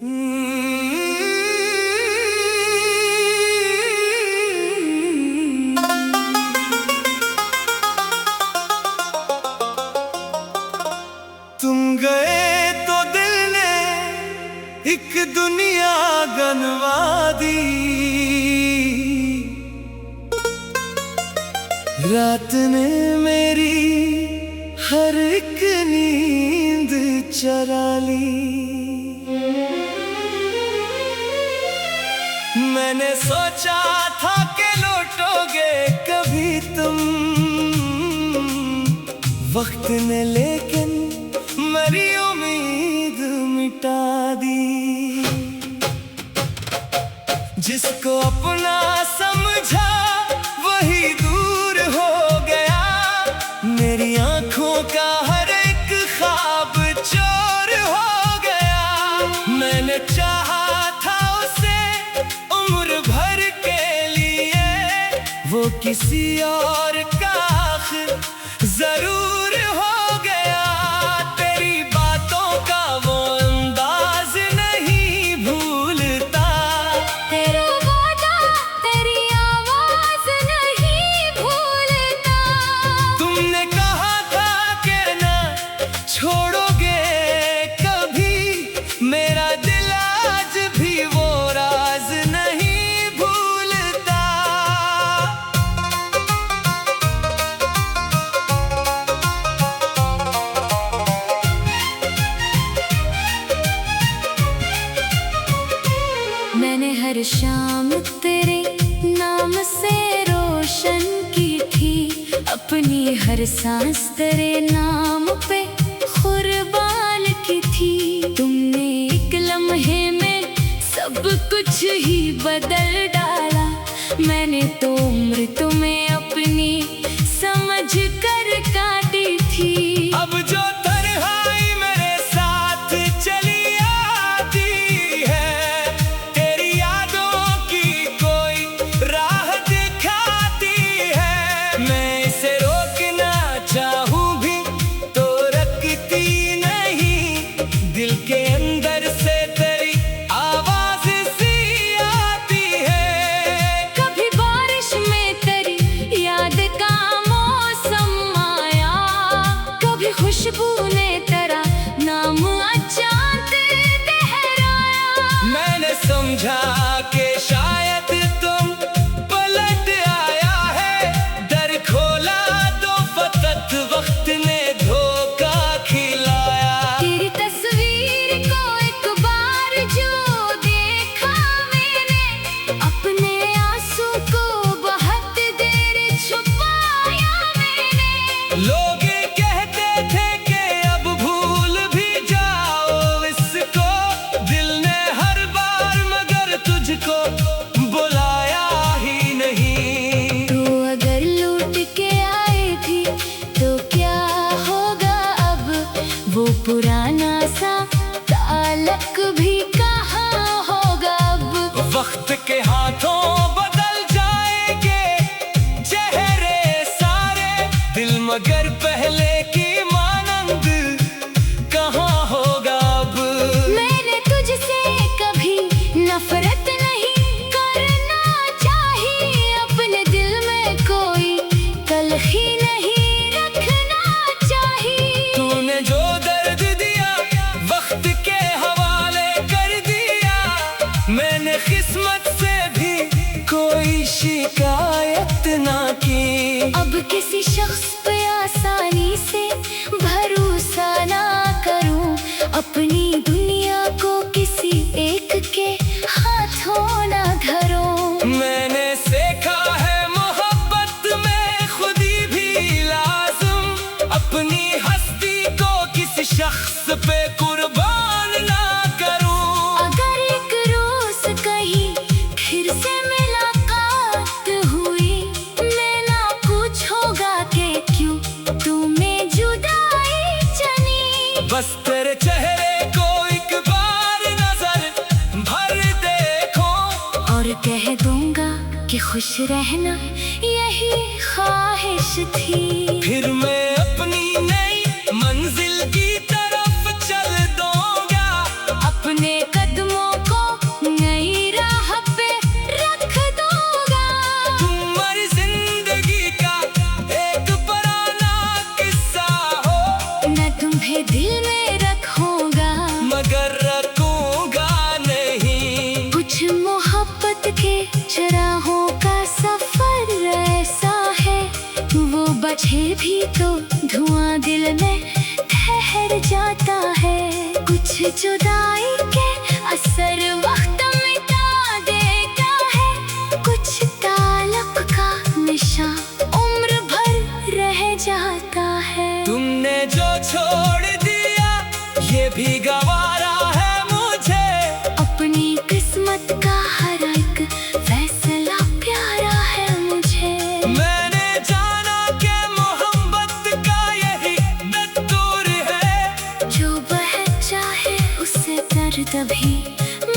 तुम गए तो दिल ने एक दुनिया गनवा दी, रात ने मेरी हर एक नींद चरा ली। मैंने सोचा था कि लौटोगे कभी तुम, वक्त ने लेकिन मेरी उम्मीद मिटा दी। जिसको अपना समझा वही दूर हो गया, मेरी आंखों का हर एक ख्वाब चोर हो गया। मैंने चाहा था उसे उम्र भर के लिए, वो किसी और का आखिर जरूर हो गया। तेरी बातों का वो अंदाज नहीं भूलता, तेरा वादा तेरी आवाज नहीं भूलता। तुमने कहा था कि ना छोड़ोगे कभी, मेरा दिल आज भी वो राज नहीं भूलता। मैंने हर शाम तेरे नाम से रोशन की थी, अपनी हर सांस तेरे नाम पे कुर्बान की थी। तुमने एक लम्हे में सब कुछ ही बदल डाला, मैंने तो उम्र तुम्हें अपनी समझ कर काटी थी। अब जो तन्हाई मेरे साथ चली आती है, तेरी यादों की कोई राह दिखाती है। मैं इसे रोकना चाहूं भी तो रखती नहीं, दिल के अंदर से तेरी आवाज सी आती है। कभी बारिश में तेरी याद का मौसम आया, कभी खुशबू ने तेरा नाम अचानक लहराया। मैंने समझा कि शायद तुम पलट आया है, दर खोला तो फकत वक्त ने धोखा खिलाया। तेरी तस्वीर को एक बार जो देखा मैंने, अपने आंसू को बहुत देर छुपाया मैंने। लोग कहते थे कि अब भूल भी जाओ इसको, दिल ने हर बार मगर तुझको बुलाया ही नहीं। तू अगर लौट के आए भी तो क्या होगा अब, वो पुराना सा ताल्लुक भी कहाँ होगा अब। वक्त के हाथों बदल जाएंगे चेहरे सारे, दिल मगर पहले की मानंद कहाँ होगा अब। मैंने तुझसे कभी नफरत नहीं करना चाहिए, अपने दिल में कोई तलखी नहीं रखना चाहिए। तूने जो दर्द दिया वक्त के हवाले कर दिया, मैंने किस्मत से भी कोई शिकायत ना की। अब किसी शख्स पे आसानी से भरोसा ना करूं, अपनी दुनिया को किसी एक के हाथों ना धरूं। मैंने सीखा है मोहब्बत में खुदी भी लाज़िम, अपनी हस्ती को किसी शख्स पे कुर्बान ना करूं। अगर एक रोज कहीं फिर से मुलाकात हुई, मैं ना पूछूंगा कि क्यों तुम्हें जुदाई चली। बस तेरे चेहरे को एक बार नजर भर देखो, और कह दूंगा कि खुश रहना यही ख्वाहिश थी। फिर मैं अपनी नई मंजिल की तरफ चल दूंगा, अपने कदमों जुदाई के असर वक्त मिटा देता है, कुछ ताल्लुक का निशान उम्र भर रह जाता है। तुमने जो छोड़ दिया ये भी गवारा है मुझे, अपनी किस्मत का हर एक फैसला प्यारा है मुझे। मैंने जाना कि मोहब्बत का यही दस्तूर है, जो बह चाहे उसे दर्द भी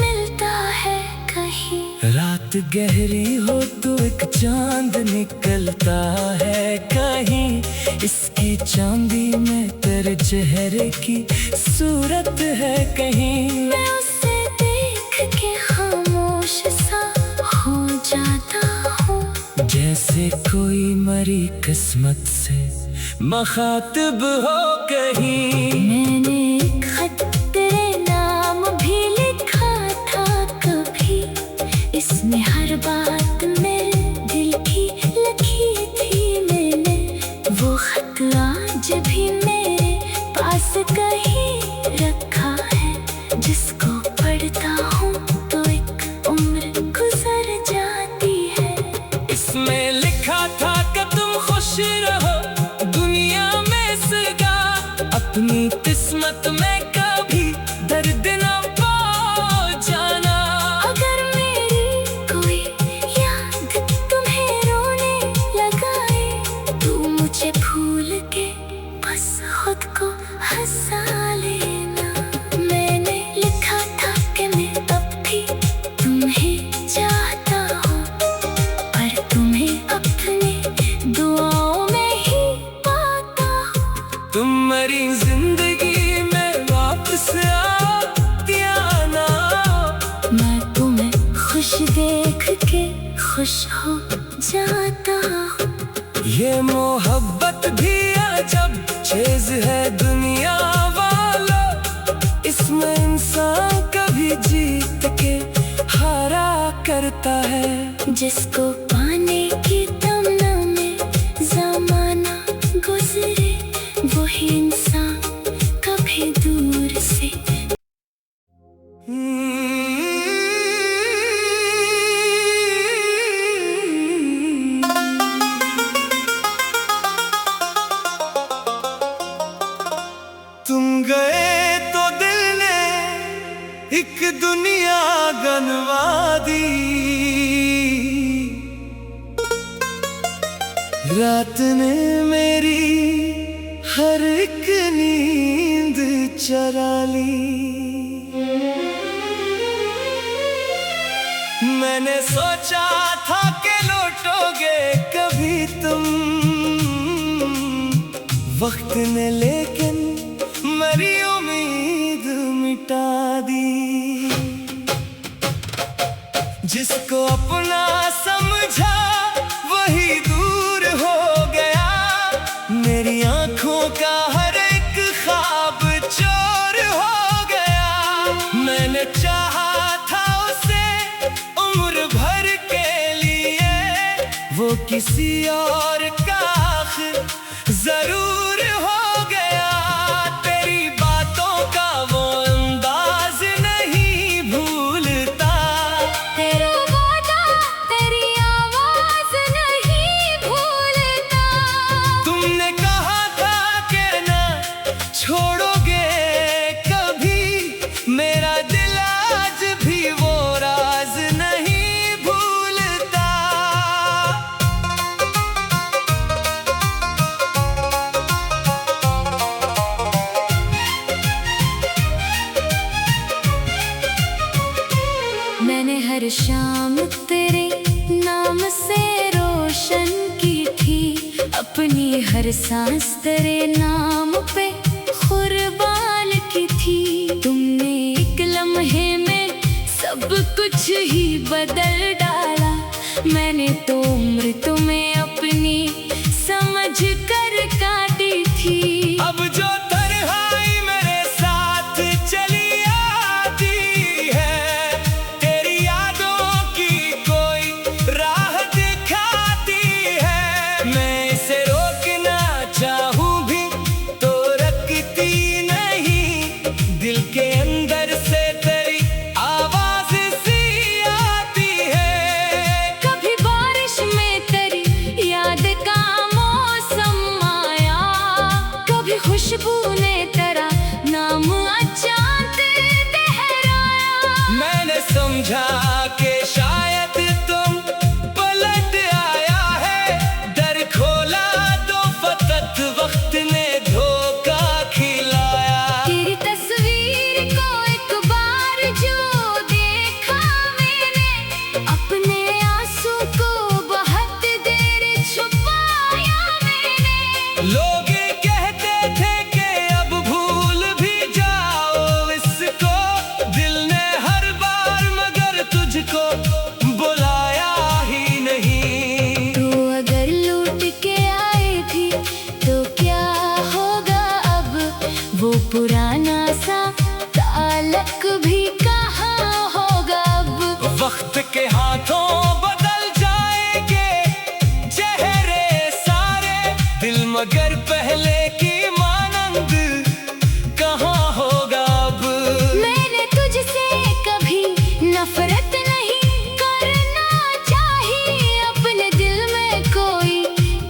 मिलता है कहीं। रात गहरी हो तो एक चांद निकलता है कहीं, इसकी चांदी में तेरे चेहरे की सूरत है कहीं। मैं उसे देख के खामोश सा हो जाता हूँ, जैसे कोई मरी किस्मत से मखातिब हो कहीं। मैंने एक खत तेरे नाम भी लिखा था कभी, इसमें हर बात मेरे दिल की लिखी थी मैंने। वो खत आज भी मेरे पास कहीं रखा है, जिसको पढ़ता हूँ तो एक उम्र गुजर जाती है। इसमें लिखा था कि तुम खुश रहो दुनिया में सदा, अपनी किस्मत में कभी दर्द न पा जाना। अगर मेरी कोई याद तुम्हें रोने लगाए, तू मुझे भूल के बस खुद को हंसा लेना। मैंने लिखा था कि मैं अब भी तुम्हें चाहता हूँ, पर तुम्हें अपनी दुआओं में ही पाता हूँ। तुम्हारी जिंदगी में वापस आना, मैं तुम्हें खुश देख के खुश हो जाता हूँ। ये मोहब्बत भी अजब चीज है दुनिया वाला, इसमें इंसान कभी जीत के हारा करता है। जिसको पाने की तमन्ना में ज़माना गुजरे, वही इंसान कभी दूर से। तुम गए तो दिल ने एक दुनिया गनवा दी, रात ने मेरी हर एक नींद चरा ली। मैंने सोचा था कि लौटोगे कभी तुम, वक्त ने लेकिन मेरी उम्मीद मिटा दी। जिसको अपना समझा वही दूर हो गया, मेरी आंखों का हर एक ख्वाब चोर हो गया। मैंने चाहा था उसे उम्र भर के लिए, वो किसी और का आखिर जरूर हो गया। तेरी बातों का वो अंदाज नहीं भूलता, तेरा वादा तेरी आवाज नहीं भूलता। तुमने कहा था कि ना छोड़ोगे कभी, मेरा दिल आज भी वो राज नहीं भूलता। मैंने हर शाम तेरे नाम से रोशन की थी, अपनी हर सांस तेरे नाम पे कुर्बान की थी। तुमने एक लम्हे में सब कुछ ही बदल डाला, मैंने तो उम्र तुम्हें अपनी समझ कर काटी थी। अब जो तन्हाई मेरे साथ चली आती है, तेरी यादों की कोई राह दिखाती है। मैं इसे रोकना चाहूँ भी तो रखती नहीं, दिल के अंदर समझा के शायद तुम पलट आया है। डर खोला तो फकत वक्त ने धोखा खिलाया। तेरी तस्वीर को एक बार जो देखा मैंने, अपने आंसू को बहुत देर छुपाया मैंने। लोग कहते थे कि अब भूल भी जाओ इसको, दिल ने हर बार मगर तुझको बुलाया ही नहीं। तू अगर लौट के आए भी तो क्या होगा अब, वो पुराना सा ताल्लुक भी कहाँ होगा अब। वक्त के हाथों बदल जाएंगे चेहरे सारे, दिल मगर पहले की मानंद कहाँ होगा अब। मैंने तुझसे कभी नफरत नहीं करना चाहिए, अपने दिल में कोई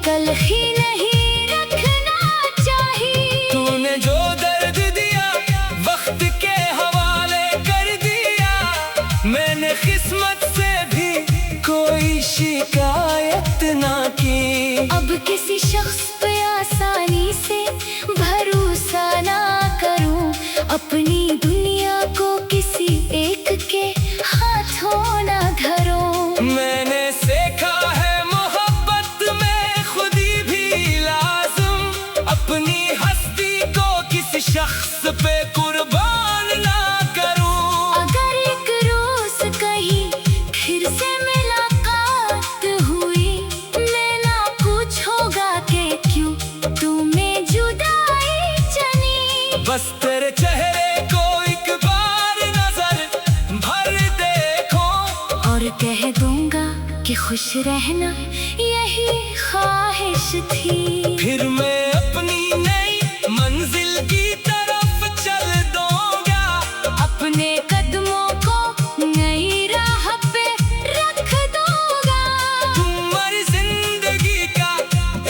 तलखी नहीं रखना चाहिए। तूने जो दर्द दिया वक्त के हवाले कर दिया, मैंने किस्मत से भी कोई शिकायत ना की। अब किसी शख्स पे आसानी से भरोसा ना करूं, अपनी दुनिया को किसी एक के हाथों ना धरूं। मैंने सीखा है मोहब्बत में खुदी भी लाज़िम, अपनी हस्ती को किसी शख्स पे कुर्बान ना करूं। अगर एक रोज कहीं फिर से मुलाकात हुई, मैं ना पूछूंगा कि क्यों तुम्हें जुदाई चली। बस तेरे चेहरे को एक बार नजर भर देखो, और कह दूंगा कि खुश रहना यही ख्वाहिश थी। फिर मैं अपनी नई मंजिल की तरफ चल दूंगा, अपने कदमों को नई राह पे रख दूंगा। तुम्हारी जिंदगी का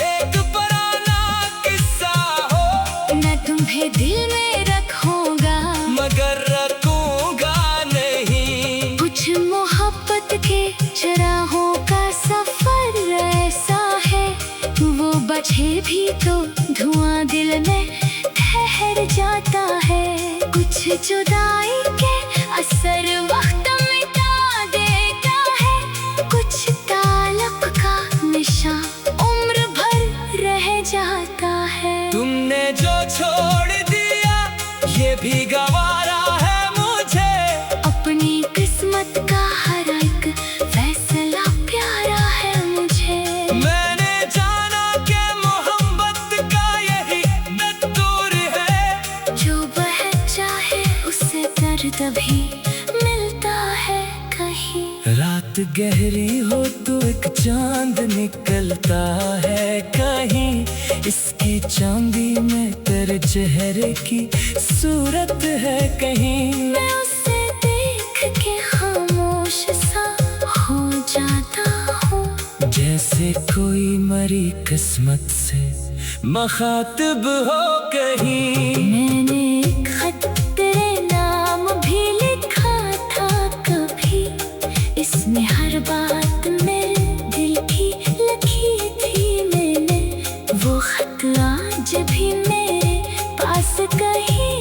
एक पुराना किस्सा हो, मैं तुम्हें दिल में रखूंगा मगर रखूंगा नहीं। कुछ मोहब्बत के चराहों का सफर ऐसा है, वो बचे भी तो धुआं दिल में ठहर जाता है। कुछ जुदाई के असर वक्त मिटा देता है, कुछ ताल्लुक का निशान उम्र भर रह जाता है। तुमने जो छोड़ दिया ये भी गवारा है मुझे, अपनी किस्मत का हर एक फैसला प्यारा है मुझे। मैंने जाना कि मोहब्बत का यही दस्तूर है, जो बह चाहे उससे दर्द भी मिलता है कहीं। रात गहरी हो तो एक चांद निकलता है कहीं, इसकी चांदी में तेरे चेहरे की सूरत है कहीं। मैं उसे देख के खामोश सा हो जाता हूँ, जैसे कोई मरी किस्मत से मखातिब हो कहीं। मैंने एक खत तेरे नाम भी लिखा था कभी, इसमें हर बात मेरे दिल की लिखी थी मैंने। वो खत आज भी मेरे पास कहीं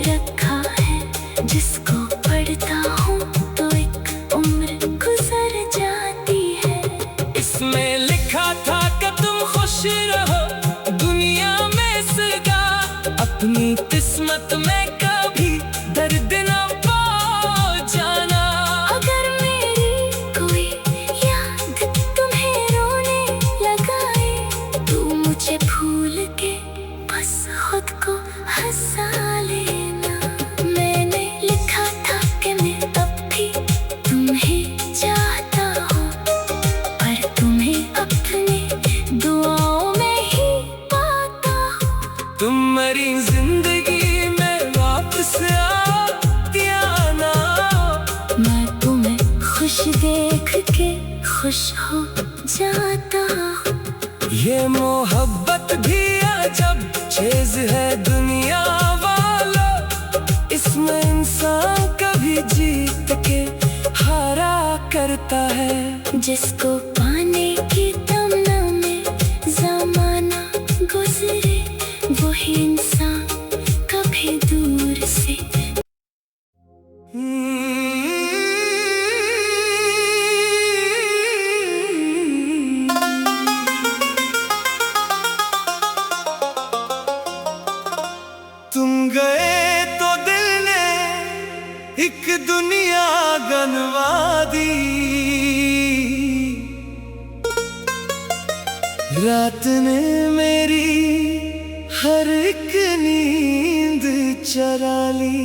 रखा है, जिसको पढ़ता हूँ तो एक उम्र गुजर जाती है। इसमें लिखा था कि तुम खुश रहो दुनिया में सदा, अपनी किस्मत में कभी दर्द न पा जाना। अगर मेरी कोई याद तुम्हें रोने लगाए, तू मुझे भूल के बस खुद को हंसा लेना। मैंने लिखा था कि मैं अब भी तुम्हें चाहता हूँ, पर तुम्हें अपनी दुआओं में ही पाता हूँ। तुम्हारी जिंदगी में वापस आ ना, मैं तुम्हें खुश देख के खुश हो जाता हूँ। ये मोहब्बत भी अजब चीज है दुनिया वालों, इसमें इंसान कभी जीत के हार करता है। जिसको पाने की तमन्ना में ज़माना गुजरे, वही इंसान कभी दूर से। तुम गए तो दिल ने एक दुनिया गनवा दी, रात ने मेरी हर एक नींद चरा ली।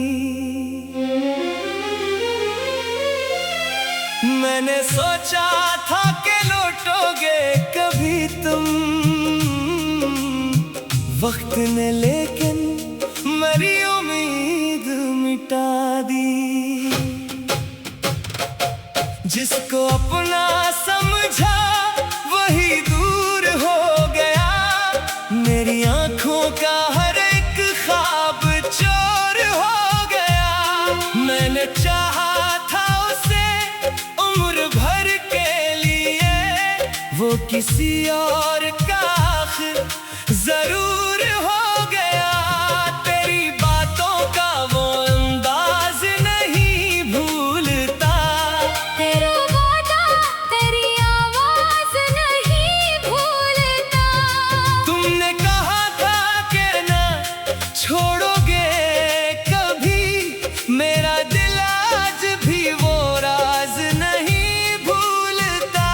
मैंने सोचा था कि लौटोगे कभी तुम, वक्त ने लेकिन मेरी उम्मीद मिटा दी। जिसको अपना समझा वही दूर हो गया, मेरी आंखों का हर एक ख्वाब चोर हो गया। मैंने चाहा था उसे उम्र भर के लिए, वो किसी और का आखिर जरूर हो गया। तेरी बातों का वो अंदाज नहीं भूलता, तेरा वादा तेरी आवाज नहीं भूलता। तुमने कहा था कि ना छोड़ोगे कभी, मेरा दिल आज भी वो राज नहीं भूलता।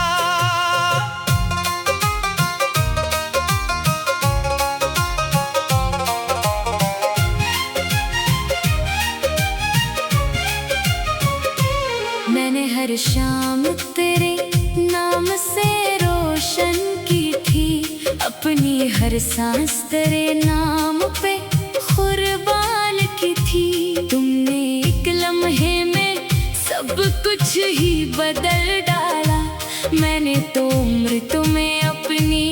मैंने हर शाम तेरे नाम से रोशन की थी, अपनी हर सांस तेरे नाम पे कुर्बान की थी। तुमने एक लम्हे में सब कुछ ही बदल डाला, मैंने तो उम्र तुम्हें अपनी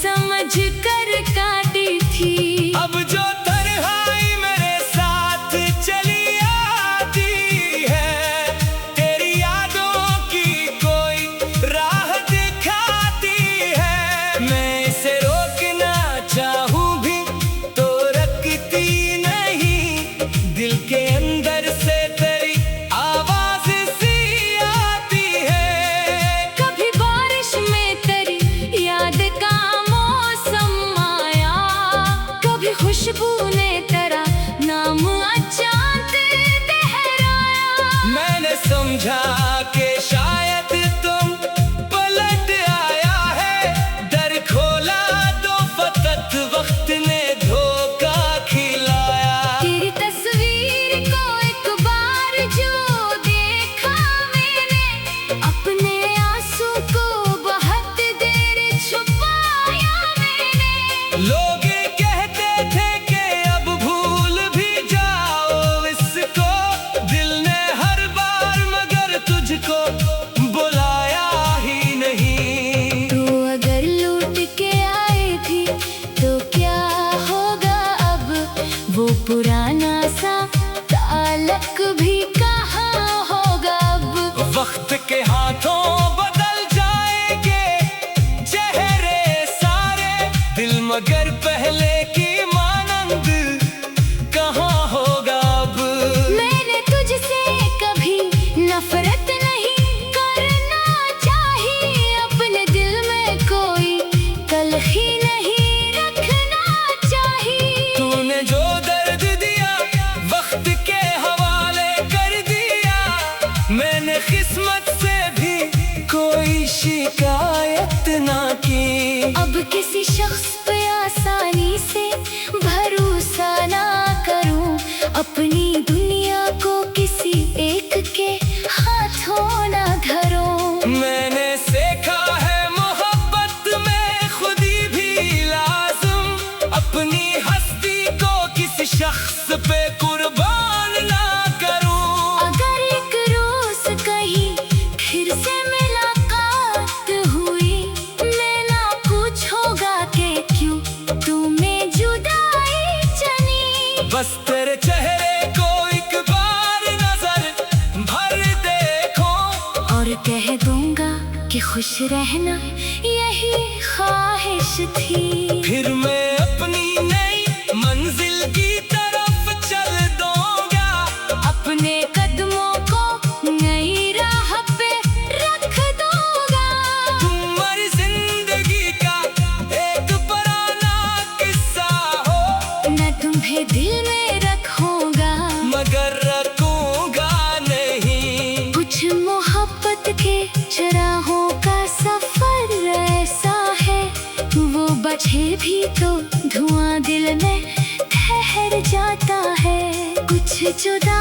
समझ कर काटी थी। अब जो तन्हाई मेरे साथ चली आती है, तेरी यादों की कोई राह दिखाती है। मैं इसे रोकना चाहूं भी तो रखती नहीं, दिल के अंदर से तेरी आवाज सी आती है। कभी बारिश में तेरी याद का मौसम आया, कभी खुशबू ने तेरा नाम अचानक लहराया। मैंने समझा कि शायद तुम पलट आया है, दर खोला तो फकत वक्त ने धोखा खिलाया। तेरी तस्वीर को एक बार जो देखा मैंने, अपने आंसू को बहुत देर छुपाया मैंने। लोग कहते थे कि अब भूल भी जाओ इसको, दिल ने हर बार मगर तुझको बुलाया ही नहीं। तू अगर लौट के आए भी तो क्या होगा अब, वो पुराना सा ताल्लुक भी कहाँ होगा अब। वक्त के हाथों बदल जाएंगे चेहरे सारे, दिल मगर पहले की मानंद कहाँ होगा अब। मैंने तुझसे कभी नफरत नहीं करना चाहिए, अपने दिल में कोई तलखी नहीं रखना चाहिए। तूने जो दर्द दिया वक्त के हवाले कर दिया, मैंने किस्मत से भी कोई शिकायत ना की। अब किसी शख्स पे आसानी से भरोसा ना करूं, अपनी दुनिया को किसी एक के हाथों ना धरूं। मैंने सीखा है मोहब्बत में खुदी भी लाज़िम, अपनी हस्ती को किसी शख्स पे कुर्बान ना करूं। अगर एक रोज कहीं फिर से मुलाकात हुई, मैं ना पूछूंगा कि कि खुश रहना यही ख्वाहिश थी। फिर मैं अपनी नई मंजिल की तरफ चल दूंगा, अपने कदमों को नई राह पे रख दूंगा। तुम मेरी जिंदगी का एक पुराना किस्सा हो, मैं तुम्हें दिल में रखूंगा मगर रखूंगा नहीं। कुछ मोहब्बत के चराहों का सफर ऐसा है, वो बचे भी तो धुआं दिल में ठहर जाता है। कुछ जुदा